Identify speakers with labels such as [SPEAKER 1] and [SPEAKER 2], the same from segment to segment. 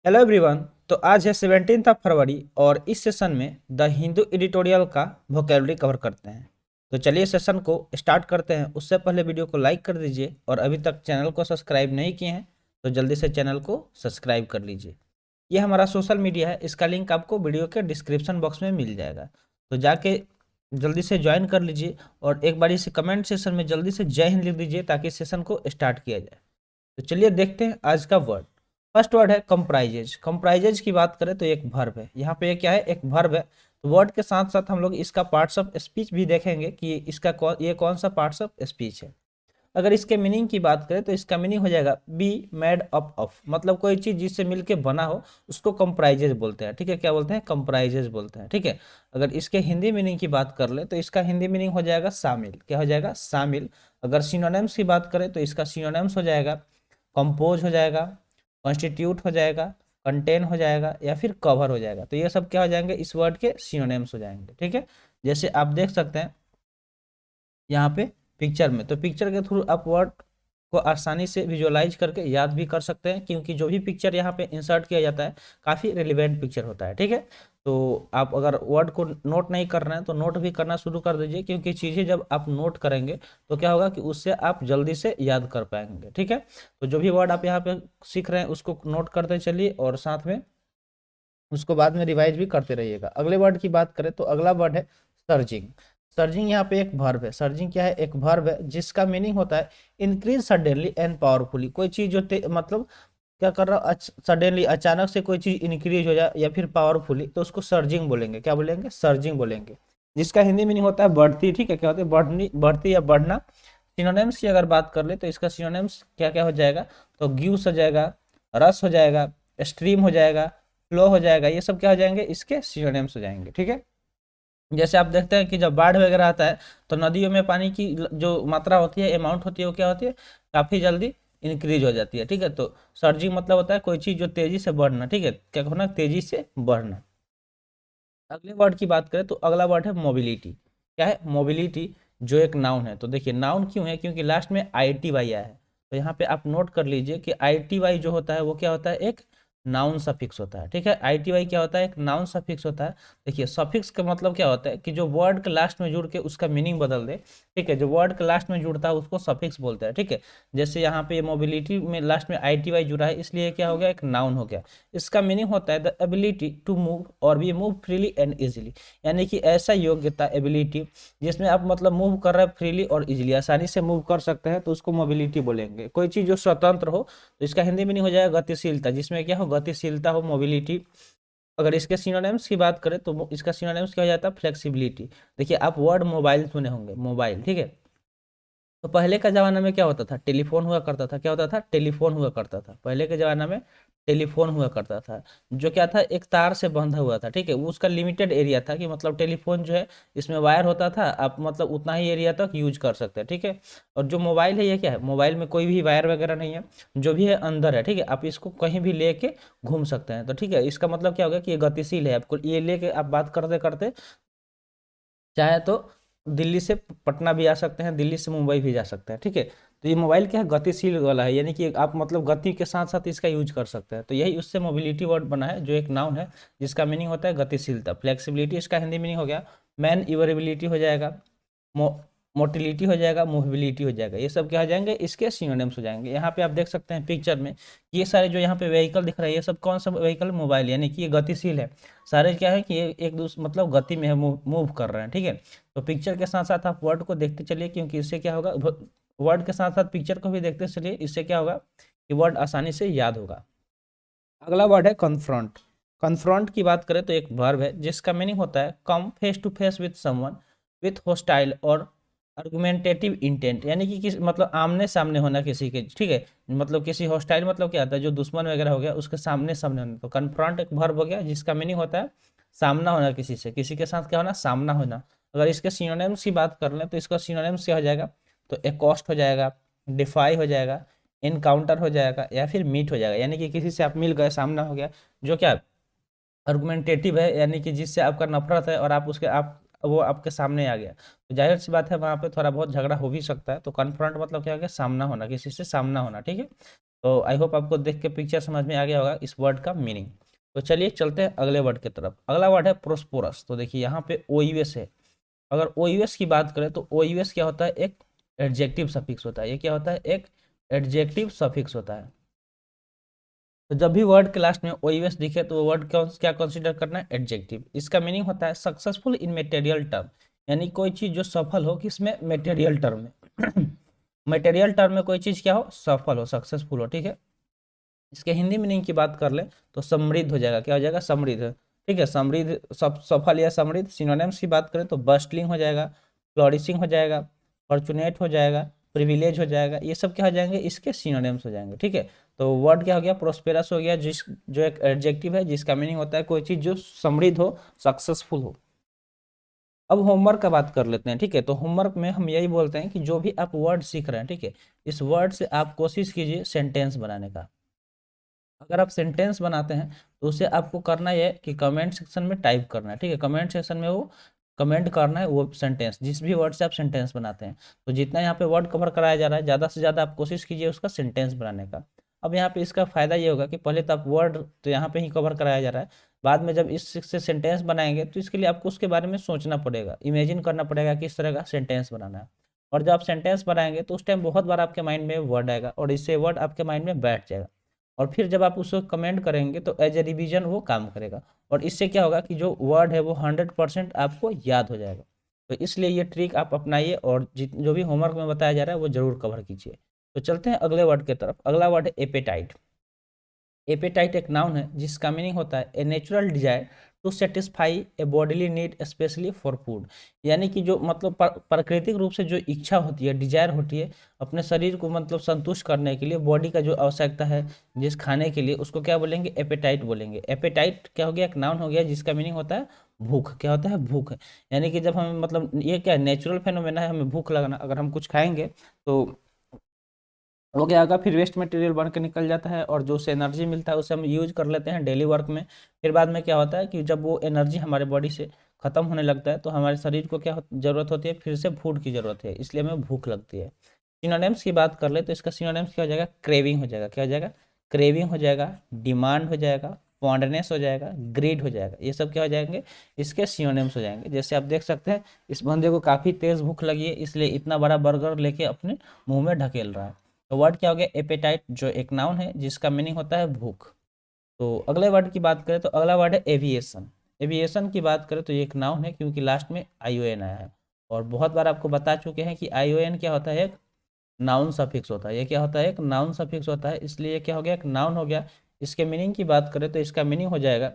[SPEAKER 1] Hello everyone. तो आज है 17 फरवरी और इस सेशन में द हिंदू एडिटोरियल का वोकेबलरी कवर करते हैं। तो चलिए सेशन को स्टार्ट करते हैं। उससे पहले वीडियो को लाइक कर दीजिए और अभी तक चैनल को सब्सक्राइब नहीं किए हैं तो जल्दी से चैनल को सब्सक्राइब कर लीजिए। ये हमारा सोशल मीडिया है, इसका लिंक आपको वीडियो के डिस्क्रिप्शन बॉक्स में मिल जाएगा। तो जाके जल्दी से ज्वाइन कर लीजिए और एक बार इस कमेंट सेशन में जल्दी से जय हिंद लिख दीजिए ताकि सेशन को स्टार्ट किया जाए। तो चलिए देखते हैं आज का वर्ड। फर्स्ट वर्ड है कंप्राइजेज। कंप्राइजेज की बात करें तो एक वर्ब है। यहाँ पे क्या है, एक वर्ब है। तो वर्ड के साथ साथ हम लोग इसका पार्ट्स ऑफ स्पीच भी देखेंगे कि ये कौन सा पार्ट्स ऑफ स्पीच है। अगर इसके मीनिंग की बात करें तो इसका मीनिंग हो जाएगा बी मेड अप ऑफ, मतलब कोई चीज जिससे मिलके बना हो उसको कंप्राइजेज बोलते हैं। ठीक है, क्या बोलते हैं? कंप्राइजेज बोलते हैं। ठीक है, अगर इसके हिंदी मीनिंग की बात कर ले तो इसका हिंदी मीनिंग हो जाएगा शामिल। क्या हो जाएगा? शामिल। अगर सिनोनिम्स की बात करें तो इसका सिनोनिम्स हो जाएगा कंपोज हो जाएगा, कॉन्स्टिट्यूट हो जाएगा, कंटेन हो जाएगा या फिर कवर हो जाएगा। तो ये सब क्या हो जाएंगे? इस वर्ड के सिनोनिम्स हो जाएंगे। ठीक है, जैसे आप देख सकते हैं यहाँ पे पिक्चर में, तो पिक्चर के थ्रू आप वर्ड को आसानी से विजुअलाइज करके याद भी कर सकते हैं, क्योंकि जो भी पिक्चर यहाँ पे इंसर्ट किया जाता है काफ़ी रिलेवेंट पिक्चर होता है। ठीक है, तो आप अगर वर्ड को नोट नहीं कर रहे हैं तो नोट भी करना शुरू कर दीजिए, क्योंकि चीज़ें जब आप नोट करेंगे तो क्या होगा कि उससे आप जल्दी से याद कर पाएंगे। ठीक है, तो जो भी वर्ड आप यहाँ पे सीख रहे हैं उसको नोट करते चलिए और साथ में उसको बाद में रिवाइज भी करते रहिएगा। अगले वर्ड की बात करें तो अगला वर्ड है सर्जिंग। सर्जिंग यहाँ पे एक वर्ब है। सर्जिंग क्या है? एक वर्ब है जिसका मीनिंग होता है इंक्रीज सडनली एंड पावरफुली। कोई चीज जो मतलब क्या कर रहा, सडनली अचानक से कोई चीज इंक्रीज हो जाए या फिर पावरफुली, तो उसको सर्जिंग बोलेंगे। क्या बोलेंगे? सर्जिंग बोलेंगे, जिसका हिंदी मीनिंग होता है बढ़ती। ठीक है, क्या होता है? बढ़नी, बढ़ती या बढ़ना। सिनोनिम्स की अगर बात कर ले तो इसका सिनोनिम्स क्या क्या हो जाएगा? तो ग्यूस हो जाएगा, रस हो जाएगा, स्ट्रीम हो जाएगा, फ्लो हो जाएगा। ये सब क्या हो जाएंगे? इसके सिनोनिम्स हो जाएंगे। ठीक है, जैसे आप देखते हैं कि जब बाढ़ वगैरह आता है तो नदियों में पानी की जो मात्रा होती है, अमाउंट होती है, वो क्या होती है? काफ़ी जल्दी इंक्रीज हो जाती है। ठीक है, तो सर्जिंग मतलब होता है कोई चीज़ जो तेज़ी से बढ़ना। ठीक है, क्या होना? तेज़ी से बढ़ना। अगले वर्ड की बात करें तो अगला वर्ड है मोबिलिटी। क्या है? मोबिलिटी, जो एक नाउन है। तो देखिए नाउन क्यों है? क्योंकि लास्ट में आई टी वाई आया है। तो यहाँ पे आप नोट कर लीजिए कि आई टी वाई जो होता है वो क्या होता है? एक नाउन सफिक्स होता है। ठीक है, आई टी वाई क्या होता है? एक नाउन सफिक्स होता है। देखिए सफिक्स का मतलब क्या होता है कि जो वर्ड के लास्ट में जुड़ के उसका मीनिंग बदल दे। ठीक है, जो वर्ड के लास्ट में जुड़ता है उसको सफिक्स बोलते हैं। ठीक है, जैसे यहाँ पे मोबिलिटी में लास्ट में आई टी वाई जुड़ा है, इसलिए क्या हो गया? एक नाउन हो गया। इसका मीनिंग होता है the ability to move or be move freely and easily, यानी कि ऐसा योग्यता, एबिलिटी, जिसमें आप मतलब मूव कर रहे हैं फ्रीली और इजीली, आसानी से मूव कर सकते हैं, तो उसको मोबिलिटी बोलेंगे। कोई चीज़ जो स्वतंत्र हो तो इसका हिंदी मीनिंग हो जाएगा गतिशीलता, जिसमें क्या हो? गतिशीलता हो, मोबिलिटी। अगर इसके सिनोनिम्स की बात करें तो इसका सिनोनिम्स क्या हो जाता है? फ्लेक्सिबिलिटी। देखिए आप वर्ड मोबाइल सुने होंगे, मोबाइल। ठीक है, तो पहले का ज़माना में क्या होता था? टेलीफोन हुआ करता था। क्या होता था? टेलीफोन हुआ करता था। पहले के ज़माना में टेलीफोन हुआ करता था, जो क्या था? एक तार से बंधा हुआ था। ठीक है, वो उसका लिमिटेड एरिया था कि मतलब टेलीफोन जो है इसमें वायर होता था, आप मतलब उतना ही एरिया तक यूज कर सकते हैं। ठीक है, और जो मोबाइल है ये क्या है? मोबाइल में कोई भी वायर वगैरह नहीं है, जो भी है अंदर है। ठीक है, आप इसको कहीं भी लेके घूम सकते हैं। तो ठीक है, इसका मतलब क्या होगा कि ये गतिशील है। आपको ये लेके आप बात करते करते चाहे तो दिल्ली से पटना भी आ सकते हैं, दिल्ली से मुंबई भी जा सकते हैं। ठीक है, तो ये मोबाइल क्या है? गतिशील वाला है, यानी कि आप मतलब गति के साथ साथ इसका यूज कर सकते हैं। तो यही उससे मोबिलिटी वर्ड बना है, जो एक नाउन है जिसका मीनिंग होता है गतिशीलता। फ्लेक्सिबिलिटी इसका हिंदी मीनिंग हो गया मैन यूरेबिलिटी हो जाएगा, मो मोटिलिटी हो जाएगा, मूवेबिलिटी हो जाएगा। ये सब क्या हो जाएंगे? इसके सिनोनिम्स हो जाएंगे। यहाँ पे आप देख सकते हैं पिक्चर में ये सारे जो यहाँ पे व्हीकल दिख रहा है, ये सब कौन सा व्हीकल? मोबाइल, यानी कि ये गतिशील है। सारे क्या है कि ये एक दूसरे मतलब गति में है, मूव कर रहे हैं। ठीक है, तो पिक्चर के साथ साथ आप वर्ड को देखते चलिए, क्योंकि इससे क्या होगा? वर्ड के साथ साथ पिक्चर को भी देखते चलिए, इससे क्या होगा कि वर्ड आसानी से याद होगा। अगला वर्ड है कन्फ्रंट। कन्फ्रंट की बात करें तो एक वर्ब है जिसका मीनिंग होता है come face to face with someone with hostile और आर्गुमेंटेटिव इंटेंट, यानी कि किस मतलब आमने सामने होना किसी के। ठीक है, मतलब किसी हॉस्टाइल मतलब क्या होता है? जो दुश्मन वगैरह हो गया उसके सामने सामने होना। तो कन्फ्रंट एक वर्ब हो गया जिसका मीनिंग होता है सामना होना किसी से, किसी के साथ क्या होना? सामना होना। अगर इसके सिनोनिम्स की बात कर लें तो इसका सिनोनिम्स क्या हो जाएगा? तो एकॉस्ट हो जाएगा, डिफाई हो जाएगा, इनकाउंटर हो जाएगा या फिर मीट हो जाएगा, यानी कि किसी से आप मिल गए, सामना हो गया, जो क्या आर्गुमेंटेटिव है, यानी कि जिससे आपका नफरत है और आप उसके आप वो आपके सामने आ गया, तो जाहिर सी बात है वहाँ पे थोड़ा बहुत झगड़ा हो भी सकता है। तो कन्फ्रंट मतलब क्या हो गया? सामना होना, किसी से सामना होना। ठीक है, तो आई होप आपको देख के पिक्चर समझ में आ गया होगा इस वर्ड का मीनिंग। तो चलिए चलते हैं अगले वर्ड की तरफ। अगला वर्ड है प्रोस्पोरस। तो देखिए यहाँ पे ओ यू एस है। अगर ओ यू एस की बात करें तो ओ यू एस क्या होता है, एक एडजेक्टिव सफिक्स होता है। ये क्या होता है, एक एडजेक्टिव सफिक्स होता है। तो जब भी वर्ड के लास्ट में ओ यू एस दिखे तो वो वर्ड क्या कंसिडर करना है, एडजेक्टिव। इसका मीनिंग होता है सक्सेसफुल इन मेटेरियल टर्म, यानी कोई चीज़ जो सफल हो, किसमें, मेटेरियल टर्म में मटेरियल टर्म में कोई चीज़ क्या हो, सफल हो, सक्सेसफुल हो, ठीक है। इसके हिंदी मीनिंग की बात कर ले तो समृद्ध हो जाएगा। क्या हो जाएगा, समृद्ध, ठीक है। समृद्ध, सफल या समृद्ध। सिनोनिम्स की बात करें तो बस्टलिंग हो जाएगा, फ्लॉरिशिंग हो जाएगा, फॉर्चुनेट हो जाएगा, प्रिविलेज हो जाएगा। ये सब क्या हो जाएंगे, इसके सिनोनिम्स हो जाएंगे, ठीक है। तो वर्ड क्या हो गया, प्रोस्पेरस हो गया, जो एक एडजेक्टिव है जिसका मीनिंग होता है कोई चीज़ जो समृद्ध हो, सक्सेसफुल हो। अब होमवर्क का बात कर लेते हैं, ठीक है। तो होमवर्क में हम यही बोलते हैं कि जो भी आप वर्ड सीख रहे हैं, ठीक है, इस वर्ड से आप कोशिश कीजिए सेंटेंस बनाने का। अगर आप सेंटेंस बनाते हैं तो उसे आपको करना है कि कमेंट सेक्शन में टाइप करना है, ठीक है। कमेंट सेक्शन में वो कमेंट करना है वो सेंटेंस, जिस भी वर्ड से आप सेंटेंस बनाते हैं। तो जितना यहाँ पे वर्ड कवर कराया जा रहा है, ज़्यादा से ज़्यादा आप कोशिश कीजिए उसका सेंटेंस बनाने का। अब यहाँ पे इसका फायदा ये होगा कि पहले तो आप वर्ड तो यहाँ पे ही कवर कराया जा रहा है, बाद में जब इससे सेंटेंस बनाएंगे तो इसके लिए आपको उसके बारे में सोचना पड़ेगा, इमेजिन करना पड़ेगा किस तरह का सेंटेंस बनाना है। और जब आप सेंटेंस बनाएंगे तो उस टाइम बहुत बार आपके माइंड में वर्ड आएगा और इससे वर्ड आपके माइंड में बैठ जाएगा। और फिर जब आप उसको कमेंट करेंगे तो एज ए रिवीजन वो काम करेगा। और इससे क्या होगा कि जो वर्ड है वो 100% आपको याद हो जाएगा। तो इसलिए ये ट्रिक आप अपनाइए और जो भी होमवर्क में बताया जा रहा है वो जरूर कवर कीजिए। तो चलते हैं अगले वर्ड की तरफ। अगला वर्ड है एपेटाइट। एपेटाइट एक नाउन है जिसका मीनिंग होता है a natural desire to satisfy a bodily need specially for food. यानी कि जो मतलब प्राकृतिक रूप से जो इच्छा होती है, डिजायर होती है अपने शरीर को मतलब संतुष्ट करने के लिए, बॉडी का जो आवश्यकता है जिस खाने के लिए, उसको क्या बोलेंगे, एपेटाइट बोलेंगे। एपेटाइट क्या हो गया, एक नाउन हो गया जिसका मीनिंग होता है भूख। क्या होता है, भूख। यानी कि जब हमें मतलब ये क्या नेचुरल फेनोमेना है, हमें भूख लगना, अगर हम कुछ खाएंगे तो वो क्या होगा, फिर वेस्ट मटेरियल बन के निकल जाता है और जो उससे एनर्जी मिलता है उसे हम यूज कर लेते हैं डेली वर्क में। फिर बाद में क्या होता है कि जब वो एनर्जी हमारे बॉडी से खत्म होने लगता है तो हमारे शरीर को क्या जरूरत होती है, फिर से फूड की जरूरत है, इसलिए हमें भूख लगती है। सिनोनिम्स की बात कर ले तो इसका सिनोनिम्स क्या हो जाएगा, क्रेविंग हो जाएगा। क्या हो जाएगा, क्रेविंग हो जाएगा, डिमांड हो जाएगा, फॉन्डनेस हो जाएगा, ग्रीड हो जाएगा। ये सब क्या हो जाएंगे, इसके सिनोनिम्स हो जाएंगे। जैसे आप देख सकते हैं इस बंदे को काफ़ी तेज़ भूख लगी है इसलिए इतना बड़ा बर्गर लेके अपने मुंह में ढकेल रहा है। तो वर्ड क्या हो गया, एपेटाइट, जो एक नाउन है जिसका मीनिंग होता है भूख। तो अगले वर्ड की बात करें तो अगला वर्ड है एविएशन। एविएशन की बात करें तो ये एक नाउन है क्योंकि लास्ट में आईओएन आया है। और बहुत बार आपको बता चुके हैं कि आईओएन क्या होता है, एक नाउन सफिक्स होता है। ये क्या होता है, एक नाउन सफिक्स होता है, इसलिए ये क्या हो गया, एक नाउन हो गया। इसके मीनिंग की बात करें तो इसका मीनिंग हो जाएगा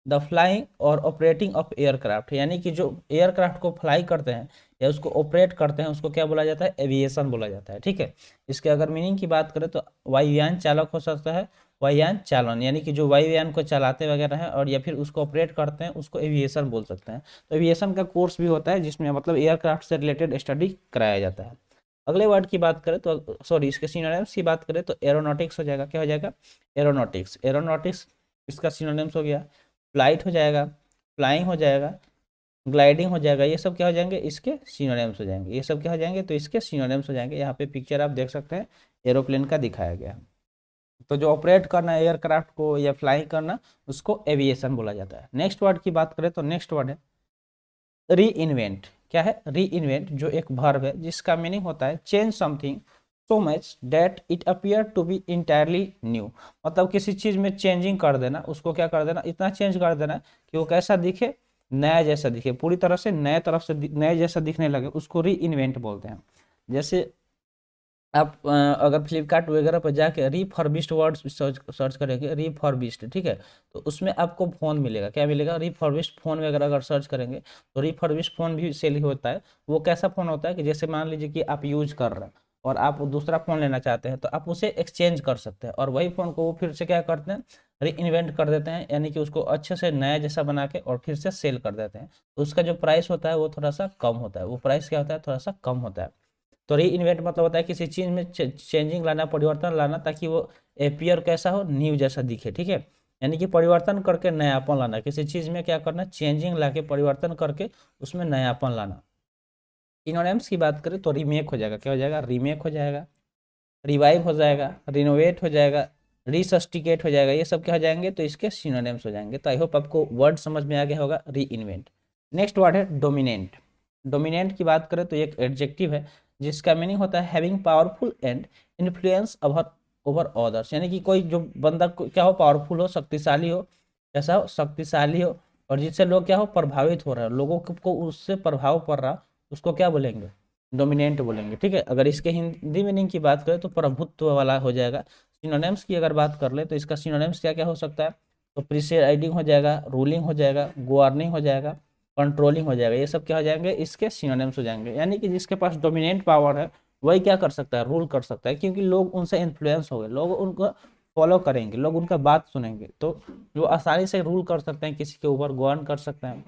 [SPEAKER 1] द फ्लाइंग और ऑपरेटिंग ऑफ एयरक्राफ्ट। यानी कि जो एयरक्राफ्ट को फ्लाई करते हैं या उसको ऑपरेट करते हैं उसको क्या बोला जाता है, एविएशन बोला जाता है, ठीक है। इसके अगर मीनिंग की बात करें तो वायुयान चालक हो सकता है, वायुयान चालन, यानी कि जो वायुयान को चलाते वगैरह हैं और या फिर उसको ऑपरेट करते हैं उसको एविएशन बोल सकते हैं। तो एविएशन का कोर्स भी होता है जिसमें मतलब एयरक्राफ्ट से रिलेटेड स्टडी कराया जाता है। अगले वर्ड की बात करें तो सॉरी, इसके सिनोनिम्स की बात करें तो एरोनॉटिक्स हो जाएगा। क्या हो जाएगा, एरोनॉटिक्स। एरोनॉटिक्स इसका सिनोनिम्स हो गया फ्लाइट हो जाएगा, फ्लाइंग हो जाएगा, ग्लाइडिंग हो जाएगा। ये सब क्या हो जाएंगे, इसके सिनोनिम्स हो जाएंगे। ये सब क्या हो जाएंगे, तो इसके सिनोनिम्स हो जाएंगे। यहाँ पे पिक्चर आप देख सकते हैं एरोप्लेन का दिखाया गया है। तो जो ऑपरेट करना है एयरक्राफ्ट को या फ्लाइंग करना उसको एविएशन बोला जाता है। नेक्स्ट वर्ड की बात करें तो नेक्स्ट वर्ड है री इन्वेंट। क्या है, री इन्वेंट, जो एक वर्ब है जिसका मीनिंग होता है change something so much that it appear to be entirely new. मतलब किसी चीज में चेंजिंग कर देना, उसको क्या कर देना, इतना चेंज कर देना कि वो कैसा दिखे, नया जैसा दिखे, पूरी तरह से नए तरफ से नए जैसा दिखने लगे, उसको री इन्वेंट बोलते हैं। जैसे आप अगर फ्लिपकार्ट वगैरह पर जाके रिफर्बिश्ड वर्ड सर्च करेंगे, रिफर्बिश्ड, ठीक है, तो उसमें आपको फ़ोन मिलेगा। क्या मिलेगा, रिफर्बिश्ड फ़ोन वगैरह अगर सर्च करेंगे तो रिफर्बिश्ड फ़ोन भी सेल ही होता है। वो कैसा फ़ोन होता है कि जैसे मान लीजिए कि आप यूज कर रहे हैं और आप दूसरा फ़ोन लेना चाहते हैं तो आप उसे एक्सचेंज कर सकते हैं और वही फ़ोन को वो फिर से क्या करते हैं, री इन्वेंट कर देते हैं, यानी कि उसको अच्छे से नया जैसा बना के और फिर से सेल कर देते हैं। तो उसका जो प्राइस होता है वो थोड़ा सा कम होता है, वो प्राइस क्या होता है, थोड़ा सा कम होता है। तो री इन्वेंट मतलब होता है किसी चीज़ में चेंजिंग लाना, परिवर्तन लाना, ताकि वो एपियर कैसा हो, न्यू जैसा दिखे, ठीक है। यानी कि परिवर्तन करके नयापन लाना, किसी चीज़ में क्या करना, चेंजिंग ला के परिवर्तन करके उसमें नयापन लाना। सिनोनिम्स की बात करें तो रीमेक हो जाएगा। क्या हो जाएगा, रीमेक हो जाएगा, रिवाइव हो जाएगा, रिनोवेट हो जाएगा, रिसस्टिकेट हो जाएगा, ये सब क्या हो जाएंगे, तो इसके सिनोनिम्स हो जाएंगे। तो आई होप आपको वर्ड समझ में आ गया होगा, री इन्वेंट। नेक्स्ट वर्ड है डोमिनेंट। डोमिनेंट की बात करें तो एक एडजेक्टिव है जिसका मीनिंग होता है having powerful and influence over over others, यानी कि कोई जो बंदा क्या हो, पावरफुल हो, शक्तिशाली हो, कैसा हो, शक्तिशाली हो, और जिससे लोग क्या हो, प्रभावित हो रहे हो, लोगों को उससे प्रभाव पड़ रहा, उसको क्या बोलेंगे, डोमिनेंट बोलेंगे। ठीक है, अगर इसके हिंदी मीनिंग की बात करें तो प्रभुत्व वाला हो जाएगा। सिनोनिम्स की अगर बात कर ले तो इसका सिनोनिम्स क्या क्या हो सकता है, तो प्रिसाइडिंग हो जाएगा, रूलिंग हो जाएगा, गवर्निंग हो जाएगा, कंट्रोलिंग हो जाएगा, ये सब क्या हो जाएंगे, इसके सिनोनिम्स हो जाएंगे। यानी कि जिसके पास डोमिनेंट पावर है वही क्या कर सकता है, रूल कर सकता है, क्योंकि लोग उनसे इन्फ्लुएंस हो गए, लोग उनको फॉलो करेंगे, लोग उनका बात सुनेंगे, तो जो आसानी से रूल कर सकते हैं, किसी के ऊपर गवर्न कर सकते हैं।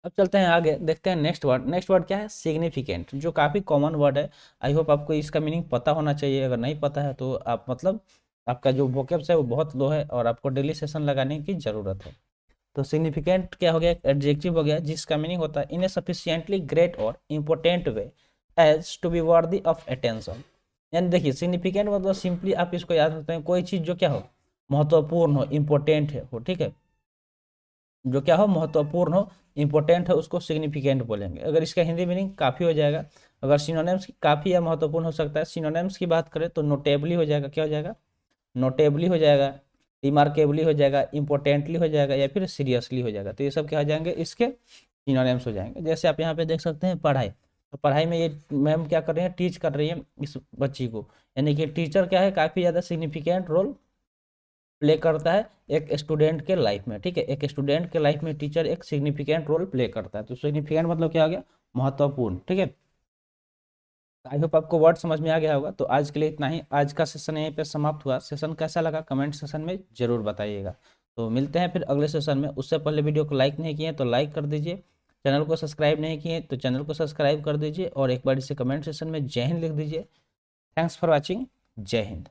[SPEAKER 1] अब चलते हैं आगे, देखते हैं नेक्स्ट वर्ड। नेक्स्ट वर्ड क्या है, सिग्निफिकेंट, जो काफ़ी कॉमन वर्ड है। आई होप आपको इसका मीनिंग पता होना चाहिए, अगर नहीं पता है तो आप मतलब आपका जो वोकैब्स है वो बहुत लो है और आपको डेली सेशन लगाने की ज़रूरत है। तो सिग्निफिकेंट क्या हो गया, एडजेक्टिव हो गया जिसका मीनिंग होता है in a sufficiently great or important way as to be worthy of attention. यानी देखिए, सिग्निफिकेंट मतलब सिंपली आप इसको याद रखते हैं, कोई चीज़ जो क्या हो, महत्वपूर्ण हो, इम्पोर्टेंट है हो, ठीक है, जो क्या हो, महत्वपूर्ण हो, इंपॉर्टेंट है, उसको सिग्निफिकेंट बोलेंगे। अगर इसका हिंदी मीनिंग काफ़ी हो जाएगा, अगर सिनोनिम्स काफ़ी या महत्वपूर्ण हो सकता है, सिनोनिम्स की बात करें तो नोटेबली हो जाएगा, क्या हो जाएगा, नोटेबली हो जाएगा, रिमार्केबली हो जाएगा, इंपॉर्टेंटली हो जाएगा, या फिर सीरियसली हो जाएगा। तो ये सब क्या हो जाएंगे, इसके सिनोनिम्स हो जाएंगे। जैसे आप यहाँ पे देख सकते हैं पढ़ाई, तो पढ़ाई में ये मैम क्या कर रही है, टीच कर रही है इस बच्ची को, यानी कि टीचर क्या है, काफ़ी ज़्यादा सिग्निफिकेंट रोल प्ले करता है एक स्टूडेंट के लाइफ में। ठीक है, एक स्टूडेंट के लाइफ में टीचर एक सिग्निफिकेंट रोल प्ले करता है। तो सिग्निफिकेंट मतलब क्या आ गया, महत्वपूर्ण। ठीक है, आई होप आपको वर्ड समझ में आ गया होगा। तो आज के लिए इतना ही, आज का सेशन यहीं पे समाप्त हुआ। सेशन कैसा लगा कमेंट सेशन में जरूर बताइएगा। तो मिलते हैं फिर अगले सेशन में। उससे पहले वीडियो को लाइक नहीं किए तो लाइक कर दीजिए, चैनल को सब्सक्राइब नहीं किए तो चैनल को सब्सक्राइब कर दीजिए, और एक बार इसे कमेंट सेशन में जय हिंद लिख दीजिए। थैंक्स फॉर वॉचिंग, जय हिंद।